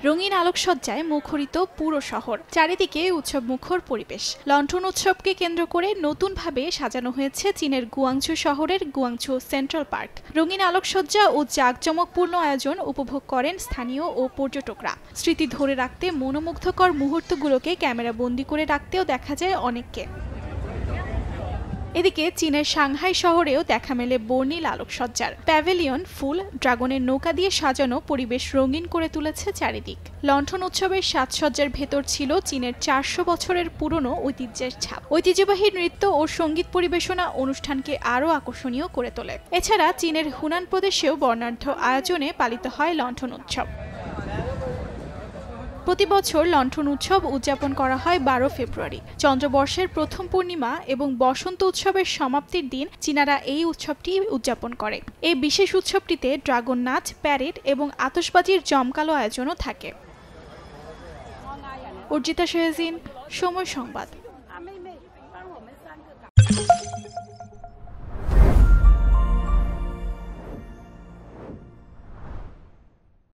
রঙিন আলোকসজ্জায় মুখরিত পুরো শহর, চারিদিকে উৎসব মুখর পরিবেশ। লণ্ঠন উৎসবকে কেন্দ্র করে নতুনভাবে সাজানো হয়েছে চীনের গুয়াংঝু শহরের গুয়াংঝু সেন্ট্রাল পার্ক। রঙিন আলোকসজ্জা ও জাঁকজমকপূর্ণ আয়োজন উপভোগ করেন স্থানীয় ও পর্যটকরা। স্মৃতি ধরে রাখতে মনোমুগ্ধকর মুহূর্তগুলোকে ক্যামেরা বন্দী করে রাখতেও দেখা যায় অনেককে। এদিকে চীনের সাংহাই শহরেও দেখা মেলে বর্ণিল আলোকসজ্জার। প্যাভিলিয়ন, ফুল, ড্রাগনের নৌকা দিয়ে সাজানো পরিবেশ রঙিন করে তুলেছে চারিদিক। লণ্ঠন উৎসবের সাজসজ্জার ভেতর ছিল চীনের 400 বছরের পুরনো ঐতিহ্যের ছাপ। ঐতিহ্যবাহী নৃত্য ও সঙ্গীত পরিবেশনা অনুষ্ঠানকে আরও আকর্ষণীয় করে তোলে। এছাড়া চীনের হুনান প্রদেশেও বর্ণাঢ্য আয়োজনে পালিত হয় লণ্ঠন উৎসব। প্রতি বছর লণ্ঠন উৎসব উদযাপন করা হয় 12 ফেব্রুয়ারি। চন্দ্রবর্ষের প্রথম পূর্ণিমা এবং বসন্ত উৎসবের সমাপ্তির দিন চীনারা এই উৎসবটি উদযাপন করে। এই বিশেষ উৎসবটিতে ড্রাগন নাচ, প্যারেড এবং আতশবাজির জমকালো আয়োজনও থাকে। অর্জিতা শেহজিন, সময় সংবাদ।